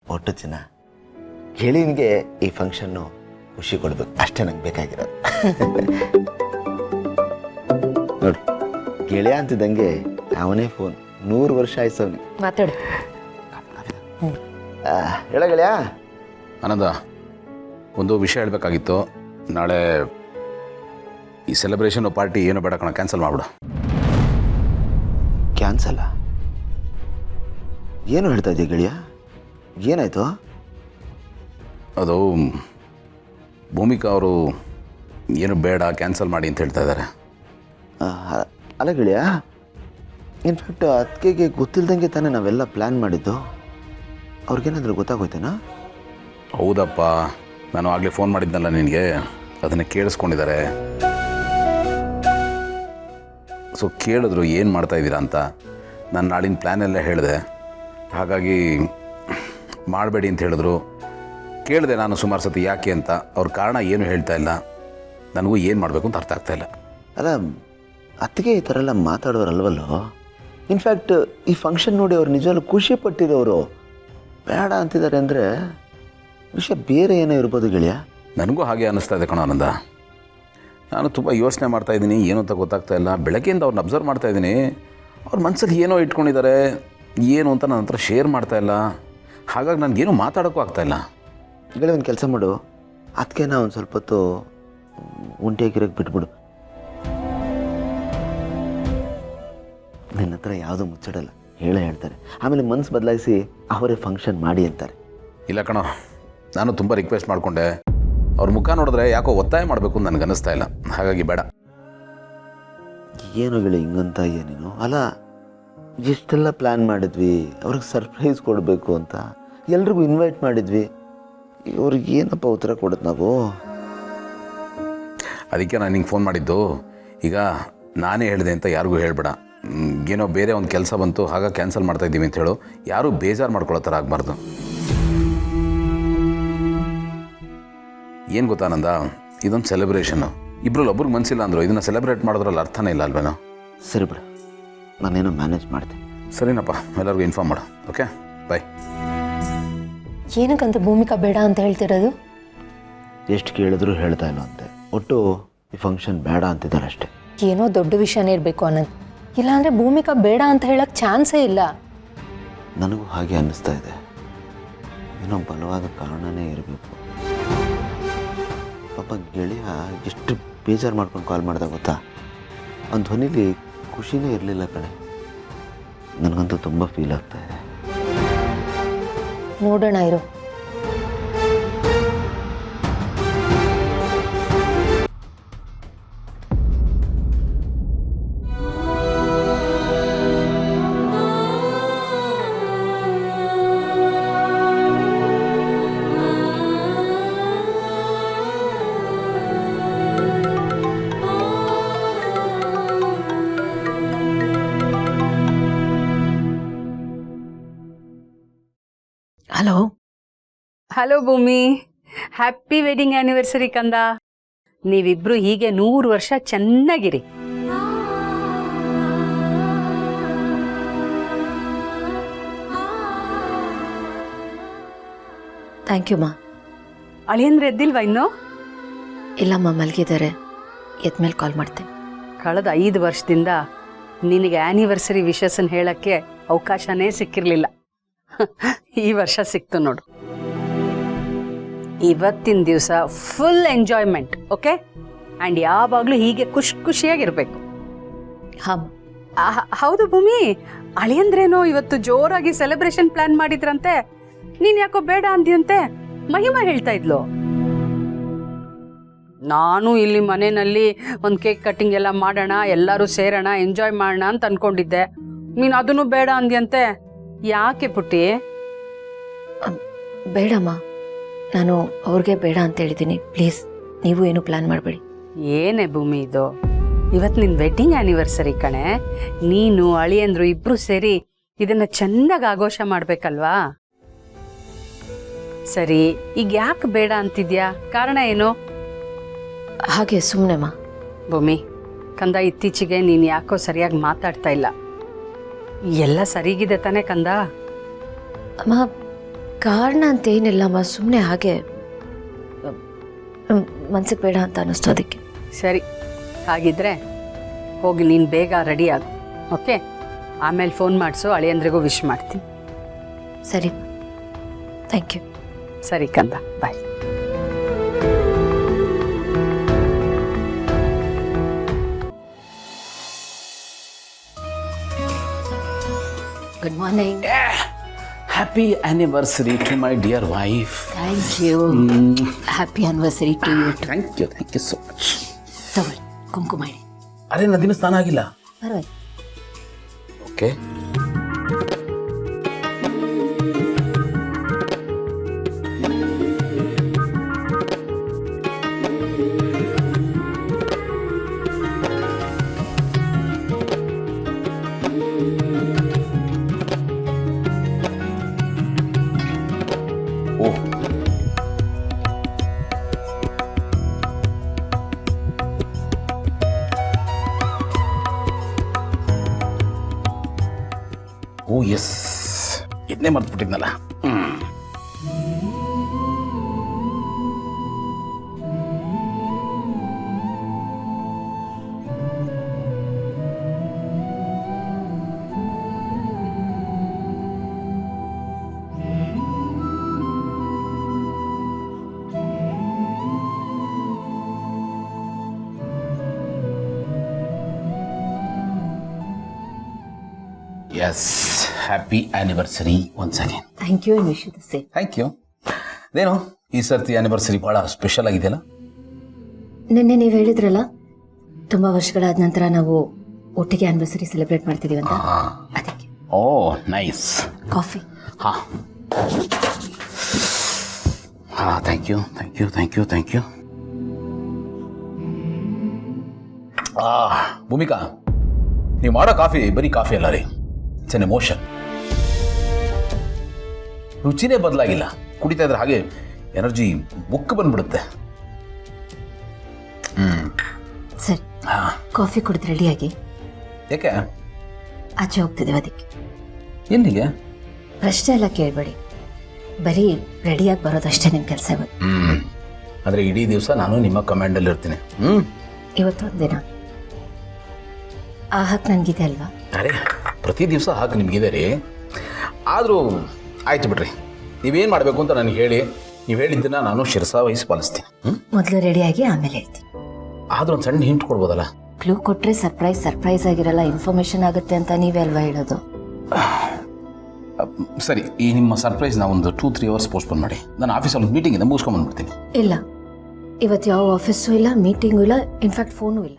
ಒಟ್ಟು ಚಿನ್ನ ಗೆಳೆಯನಿಗೆ ಈ ಫಂಕ್ಷನ್ನು ಖುಷಿ ಕೊಡ್ಬೇಕು ಅಷ್ಟೇ ನಂಗೆ ಬೇಕಾಗಿರೋದು. ನೋಡು ಗೆಳೆಯ ಅಂತಿದ್ದಂಗೆ ಅವನೇ ಫೋನ್ 100 ವರ್ಷ ಆಯ್ತು ಅವನಿಗೆ ಮಾತಾಡು. ಹೇಳ ಗೆಳೆಯ. ಆನಂದ, ಒಂದು ವಿಷಯ ಹೇಳಬೇಕಾಗಿತ್ತು. ನಾಳೆ ಈ ಸೆಲೆಬ್ರೇಷನ್ ಪಾರ್ಟಿ ಏನೋ ಬೇಡ ಕಣ, ಕ್ಯಾನ್ಸಲ್ ಮಾಡಿಬಿಡು. ಕ್ಯಾನ್ಸಲ್ಲ? ಏನು ಹೇಳ್ತಾ ಇದೆಯಾ ಗೆಳೆಯ? ಏನಾಯಿತು? ಅದು ಭೂಮಿಕಾ ಅವರು ಏನು ಬೇಡ ಕ್ಯಾನ್ಸಲ್ ಮಾಡಿ ಅಂತ ಹೇಳ್ತಾ ಇದ್ದಾರೆ. ಅಲ್ಲ ಗೆಳೆಯ, ಇನ್ಫ್ಯಾಕ್ಟ್ ಅದಕ್ಕೆ ಗೊತ್ತಿಲ್ದಂಗೆ ತಾನೇ ನಾವೆಲ್ಲ ಪ್ಲ್ಯಾನ್ ಮಾಡಿದ್ದು. ಅವ್ರಿಗೇನಾದರೂ ಗೊತ್ತಾಗೋಯ್ತೇನಾ? ಹೌದಪ್ಪ, ನಾನು ಆಗಲೇ ಫೋನ್ ಮಾಡಿದ್ನಲ್ಲ ನಿನಗೆ, ಅದನ್ನು ಕೇಳಿಸ್ಕೊಂಡಿದ್ದಾರೆ. ಸೊ ಕೇಳಿದ್ರು ಏನು ಮಾಡ್ತಾಯಿದ್ದೀರಾ ಅಂತ. ನಾನು ನಾಳಿನ ಪ್ಲ್ಯಾನೆಲ್ಲ ಹೇಳಿದೆ, ಹಾಗಾಗಿ ಮಾಡಬೇಡಿ ಅಂತ ಹೇಳಿದ್ರು. ಕೇಳಿದೆ ನಾನು ಸುಮಾರು ಸತಿ ಯಾಕೆ ಅಂತ. ಅವ್ರ ಕಾರಣ ಏನು ಹೇಳ್ತಾ ಇಲ್ಲ. ನನಗೂ ಏನು ಮಾಡಬೇಕು ಅಂತ ಅರ್ಥ ಆಗ್ತಾಯಿಲ್ಲ. ಅಲ್ಲ ಅದಕ್ಕೆ ಈ ಥರ ಎಲ್ಲ ಮಾತಾಡೋರಲ್ವಲ್ಲೋ. ಇನ್ಫ್ಯಾಕ್ಟ್ ಈ ಫಂಕ್ಷನ್ ನೋಡಿ ಅವ್ರು ನಿಜವಾಗ್ಲೂ ಖುಷಿ ಪಟ್ಟಿರೋರು ಬೇಡ ಅಂತಿದ್ದಾರೆ ಅಂದರೆ ವಿಷಯ ಬೇರೆ ಏನೋ ಇರ್ಬೋದು ಗೆಳೆಯ. ನನಗೂ ಹಾಗೆ ಅನ್ನಿಸ್ತಾ ಇದೆ ಕಣೋ ಆನಂದ. ನಾನು ತುಂಬ ಯೋಚನೆ ಮಾಡ್ತಾಯಿದ್ದೀನಿ, ಏನು ಅಂತ ಗೊತ್ತಾಗ್ತಾ ಇಲ್ಲ. ಬೆಳಗ್ಗೆಯಿಂದ ಅವ್ರನ್ನ ಅಬ್ಸರ್ವ್ ಮಾಡ್ತಾಯಿದ್ದೀನಿ. ಅವ್ರ ಮನಸ್ಸಲ್ಲಿ ಏನೋ ಇಟ್ಕೊಂಡಿದ್ದಾರೆ, ಏನು ಅಂತ ನನ್ನ ಹತ್ರ ಶೇರ್ ಮಾಡ್ತಾಯಿಲ್ಲ. ಹಾಗಾಗಿ ನನಗೇನು ಮಾತಾಡೋಕ್ಕೂ ಆಗ್ತಾಯಿಲ್ಲ. ಗೆಳೆಯ ಒಂದು ಕೆಲಸ ಮಾಡು, ಅದಕ್ಕೆ ನಾವು ಒಂದು ಸ್ವಲ್ಪ ಹೊತ್ತು ಒಂಟಿಯಾಗಿರೋಕ್ಕೆ ಬಿಟ್ಬಿಡು. ನಿನ್ನ ಹತ್ರ ಯಾವುದೂ ಮುಚ್ಚಿಡಲ್ಲ, ಹೇಳ್ತಾರೆ. ಆಮೇಲೆ ಮನಸ್ಸು ಬದಲಾಯಿಸಿ ಅವರೇ ಫಂಕ್ಷನ್ ಮಾಡಿ ಅಂತಾರೆ. ಇಲ್ಲ ಕಣೋ, ನಾನು ತುಂಬ ರಿಕ್ವೆಸ್ಟ್ ಮಾಡಿಕೊಂಡೆ. ಅವ್ರ ಮುಖ ನೋಡಿದ್ರೆ ಯಾಕೋ ಒತ್ತಾಯ ಮಾಡಬೇಕು ಅಂತ ನನಗೆ ಅನ್ನಿಸ್ತಾ ಇಲ್ಲ. ಹಾಗಾಗಿ ಬೇಡ. ಏನು ಗೆಳೆಯ ಹಿಂಗಂತ ಏನೇನು? ಅಲ್ಲ ಎಷ್ಟೆಲ್ಲ ಪ್ಲ್ಯಾನ್ ಮಾಡಿದ್ವಿ, ಅವ್ರಿಗೆ ಸರ್ಪ್ರೈಸ್ ಕೊಡಬೇಕು ಅಂತ ಎಲ್ರಿಗೂ ಇನ್ವೈಟ್ ಮಾಡಿದ್ವಿ. ಅವ್ರಿಗೆ ಏನಪ್ಪ ಉತ್ತರ ಕೊಡೋದು ನಾವು? ಅದಕ್ಕೆ ನಾನು ನಿಂಗೆ ಫೋನ್ ಮಾಡಿದ್ದು. ಈಗ ನಾನೇ ಹೇಳಿದೆ ಅಂತ ಯಾರಿಗೂ ಹೇಳಬೇಡ. ಏನೋ ಬೇರೆ ಒಂದು ಕೆಲಸ ಬಂತು ಹಾಗಾಗಿ ಕ್ಯಾನ್ಸಲ್ ಮಾಡ್ತಾಯಿದ್ದೀವಿ ಅಂತ ಹೇಳು. ಯಾರೂ ಬೇಜಾರು ಮಾಡ್ಕೊಳ್ಳೋ ಥರ ಆಗಬಾರ್ದು. ಏನು ಗೊತ್ತಾನಂದ, ಇದೊಂದು ಸೆಲೆಬ್ರೇಷನ್ನು. ಇಬ್ಬರಲ್ಲಿ ಒಬ್ರಿಗೆ ಮನಸ್ಸಿಲ್ಲ ಅಂದರು ಇದನ್ನು ಸೆಲೆಬ್ರೇಟ್ ಮಾಡೋದ್ರಲ್ಲಿ ಅರ್ಥನೇ ಇಲ್ಲ ಅಲ್ವೇನೋ. ಸರಿ ಬಿಡು, ನಾನೇನೋ ಮ್ಯಾನೇಜ್ ಮಾಡ್ತೀನಿ. ಸರಿನಪ್ಪ, ಎಲ್ಲರಿಗೂ ಇನ್ಫಾರ್ಮ್ ಮಾಡು. ಓಕೆ, ಬಾಯ್. ಏನಕ್ಕಂತ ಭೂಮಿಕಾ ಬೇಡ ಅಂತ ಹೇಳ್ತಿರೋದು? ಎಷ್ಟು ಕೇಳಿದ್ರು ಹೇಳ್ತಾ ಇಲ್ಲ ಅಂತೆ. ಒಟ್ಟು ಈ ಫಂಕ್ಷನ್ ಬೇಡ ಅಂತಿದ್ದಾರೆ ಅಷ್ಟೇ. ಏನೋ ದೊಡ್ಡ ವಿಷಯನೇ ಇರಬೇಕು ಅನ್ನೋದು. ಇಲ್ಲಾಂದರೆ ಭೂಮಿಕಾ ಬೇಡ ಅಂತ ಹೇಳೋಕ್ಕೆ ಚಾನ್ಸೇ ಇಲ್ಲ. ನನಗೂ ಹಾಗೆ ಅನ್ನಿಸ್ತಾ ಇದೆ. ಏನೋ ಬಲವಾದ ಕಾರಣನೇ ಇರಬೇಕು. ಪಾಪ ಗೆಳೆಯ ಎಷ್ಟು ಬೇಜಾರು ಮಾಡ್ಕೊಂಡು ಕಾಲ್ ಮಾಡ್ದೆ ಗೊತ್ತಾ? ಅವ್ನ ಧ್ವನಿಲಿ ಖುಷಿನೇ ಇರಲಿಲ್ಲ ಕಣೆ. ನನಗಂತೂ ತುಂಬ ಫೀಲ್ ಆಗ್ತಾ ಇದೆ. ನೋಡೋಣ ಇರು. ಹಲೋ ಹಲೋ ಭೂಮಿ, ಹ್ಯಾಪಿ ವೆಡ್ಡಿಂಗ್ ಆ್ಯನಿವರ್ಸರಿ ಕಂದ. ನೀವಿಬ್ರು ಹೀಗೆ 100 ವರ್ಷ ಚೆನ್ನಾಗಿರಿ. ಥ್ಯಾಂಕ್ ಯು ಮಾ. ಅಳಿಯಂದ್ರೆ ಎದ್ದಿಲ್ವಾ ಇನ್ನು? ಇಲ್ಲಮ್ಮ, ಮಲಗಿದ್ದಾರೆ. ಎದ್ಮೇಲೆ ಕಾಲ್ ಮಾಡ್ತೇನೆ. ಕಳೆದ 5 ವರ್ಷದಿಂದ ನಿನಗೆ ಆ್ಯನಿವರ್ಸರಿ ವಿಶಸ್ಸನ್ನು ಹೇಳೋಕ್ಕೆ ಅವಕಾಶನೇ ಸಿಕ್ಕಿರಲಿಲ್ಲ. ಈ ವರ್ಷ ಸಿಕ್ತು ನೋಡು. ಇವತ್ತಿನ ದಿವಸ ಫುಲ್ ಎಂಜಾಯ್ಮೆಂಟ್, ಓಕೆ? ಆ್ಯಂಡ್ ಯಾವಾಗಲೂ ಹೀಗೆ ಖುಷಿಯಾಗಿರ್ಬೇಕು. ಹಾಂ. ಹೌದು ಭೂಮಿ, ಅಳಿಯಂದ್ರೇನೋ ಇವತ್ತು ಜೋರಾಗಿ ಸೆಲೆಬ್ರೇಷನ್ ಪ್ಲಾನ್ ಮಾಡಿದ್ರಂತೆ. ನೀನ್ ಯಾಕೋ ಬೇಡ ಅಂದ್ಯಂತೆ ಮಹಿಮಾ ಹೇಳ್ತಾ ಇದ್ಲು. ನಾನು ಇಲ್ಲಿ ಮನೆಯಲ್ಲಿ ಒಂದು ಕೇಕ್ ಕಟ್ಟಿಂಗ್ ಎಲ್ಲ ಮಾಡೋಣ, ಎಲ್ಲರೂ ಸೇರೋಣ, ಎಂಜಾಯ್ ಮಾಡೋಣ ಅಂತ ಅನ್ಕೊಂಡಿದ್ದೆ. ನೀನು ಅದನ್ನು ಬೇಡ ಅಂದ್ಯಂತೆ. ಯಾಕೆ ಪುಟ್ಟಿ? ಬೇಡಮ್ಮ, ನಾನು ಅವ್ರಿಗೆ ಬೇಡ ಅಂತ ಹೇಳಿದ್ದೀನಿ. ಪ್ಲೀಸ್ ನೀವು ಏನು ಪ್ಲ್ಯಾನ್ ಮಾಡಬೇಡಿ. ಏನೇ ಭೂಮಿ ಇದು? ಇವತ್ತು ನಿನ್ನ ವೆಡ್ಡಿಂಗ್ ಆ್ಯನಿವರ್ಸರಿ ಕಣೆ. ನೀನು ಅಳಿಯಂದ್ರು ಇಬ್ರು ಸೇರಿ ಇದನ್ನ ಚೆನ್ನಾಗಿ ಆಘೋಷ ಮಾಡ್ಬೇಕಲ್ವಾ? ಸರಿ, ಈಗ ಯಾಕೆ ಬೇಡ ಅಂತಿದ್ಯಾ? ಕಾರಣ ಏನು? ಹಾಗೆ ಸುಮ್ಮನೆಮ್ಮ. ಭೂಮಿ ಕಂದ, ಇತ್ತೀಚೆಗೆ ನೀನು ಯಾಕೋ ಸರಿಯಾಗಿ ಮಾತಾಡ್ತಾ ಇಲ್ಲ. ಎಲ್ಲ ಸರಿಗಿದೆ ತಾನೇ ಕಂದ? ಅಮ್ಮ, ಕಾರಣ ಅಂತ ಏನಿಲ್ಲಮ್ಮ, ಸುಮ್ಮನೆ ಹಾಗೆ ಮನ್ಸಿಗೆ ಬೇಡ ಅಂತ ಅನ್ನಿಸ್ತು ಅದಕ್ಕೆ. ಸರಿ, ಹಾಗಿದ್ರೆ ಹೋಗಿ ನೀನು ಬೇಗ ರೆಡಿ ಆಗು. ಓಕೆ, ಆಮೇಲೆ ಫೋನ್ ಮಾಡಿಸು, ಅಳಿಯಂದ್ರಿಗೂ ವಿಶ್ ಮಾಡ್ತೀನಿ. ಸರಿ, ಥ್ಯಾಂಕ್ ಯು. ಸರಿ ಕಂದ, bye. Good morning. Happy anniversary to my dear wife. Thank you. Happy anniversary to you. Thank you so much. ತಗೊಳ್ಳಿ, ಕುಂಕುಮ ಇಡಿ. ಅರೆ ನನ್ನ ದಿನ ಸ್ನಾನ ಆಗಿಲ್ಲ. ಪರವಾಗಿಲ್ಲ. ಓಕೆ. ಓಹ್, ಓ ಎಸ್, ಇದನ್ನೇ ಮರ್ತ್ಬಿಟ್ಟಿದ್ನಲ್ಲ. Yes, happy anniversary once again. Thank you, wish you the same. Thank you. ಅದೇನು ಈ ಸರ್ತಿ ಆ್ಯನಿವರ್ಸರಿ ಭಾಳ ಸ್ಪೆಷಲ್ ಆಗಿದೆಯಲ್ಲ? ನಿನ್ನೆ ನೀವು ಹೇಳಿದ್ರಲ್ಲ, ತುಂಬ ವರ್ಷಗಳಾದ ನಂತರ ನಾವು ಒಟ್ಟಿಗೆ ಆನಿವರ್ಸರಿ ಸೆಲೆಬ್ರೇಟ್ ಮಾಡ್ತಿದ್ದೀವಿ ಅಂತ, ಅದಕ್ಕೆ. ಓ ನೈಸ್. ಕಾಫಿ. ಹಾಂ ಹಾಂ, ಥ್ಯಾಂಕ್ ಯು. ಭೂಮಿಕಾ, ನೀವು ಮಾಡೋ ಕಾಫಿ ಬರೀ ಕಾಫಿ ಅಲ್ಲ ರೀ, ಇಟ್ಸ್ ಎನ್ ಎಮೋಷನ್. ರುಚಿನೇ ಬದಲಾಗಿಲ್ಲ, ಕುಡಿತಾ ಇದ್ರೆ ಹಾಗೆ ಎನರ್ಜಿ ಬುಕ್ ಬಂದ್ಬಿಡುತ್ತೆ. ಸರಿ, ಕಾಫಿ ಕುಡಿದು ರೆಡಿಯಾಗಿ ಯಾಕೆ ಆಚೆ ಹೋಗ್ತಿದ್ದೀವಿ, ಅದಕ್ಕೆ. ಎಲ್ಲಿಗೆ? ಪ್ರಶ್ನೆ ಎಲ್ಲ ಕೇಳಬೇಡಿ, ಬರೀ ರೆಡಿಯಾಗಿ ಬರೋದಷ್ಟೇ ನಿಮ್ಮ ಕೆಲಸ ಇವತ್ತು. ಅಂದರೆ ಇಡೀ ದಿವಸ ನಾನು ನಿಮ್ಮ ಕಮಾಂಡಲ್ಲಿ ಇರ್ತೀನಿ. ಇವತ್ತು ಒಂದಿನ ಆ ಹಕ್ಕು ನನಗಿದೆ ಅಲ್ವಾ? ಅರೆ, ಪ್ರತಿ ದಿವಸ ಹಾಕಿ ನಿಮಗಿದೆ ರೀ. ಆದರೂ ಆಯ್ತು ಬಿಡ್ರಿ, ನೀವೇನು ಮಾಡಬೇಕು ಅಂತ ನನಗೆ ಹೇಳಿ, ನೀವು ಹೇಳಿದ್ದನ್ನು ನಾನು ಶಿರಸಾವಹಿಸಿ ಪಾಲಿಸ್ತೀನಿ. ಮೊದಲು ರೆಡಿಯಾಗಿ ಆಮೇಲೆ ಹೇಳ್ತೀನಿ. ಆದರೂ ಒಂದು ಸಣ್ಣ ಹಿಂಟ್ ಕೊಡ್ಬೋದಲ್ಲ? ಕ್ಲೂ ಕೊಟ್ಟರೆ ಸರ್ಪ್ರೈಸ್ ಆಗಿರಲ್ಲ, ಇನ್ಫಾರ್ಮೇಷನ್ ಆಗುತ್ತೆ ಅಂತ ನೀವೇ ಅಲ್ವಾ ಹೇಳೋದು? ಸರಿ, ಈ ನಿಮ್ಮ ಸರ್ಪ್ರೈಸ್ನ ಒಂದು 2-3 ಅವರ್ಸ್ ಪೋಸ್ಟ್ಪೋನ್ ಮಾಡಿ. ನಾನು ಆಫೀಸಲ್ಲಿ ಮೀಟಿಂಗ್ ಇದೆ, ಮುಗಿಸ್ಕೊಂಡ್ಬಂದ್ಬಿಡ್ತೀನಿ. ಇಲ್ಲ, ಇವತ್ತು ಯಾವ ಆಫೀಸು ಇಲ್ಲ, ಮೀಟಿಂಗು ಇಲ್ಲ, ಇನ್ಫ್ಯಾಕ್ಟ್ ಫೋನು ಇಲ್ಲ.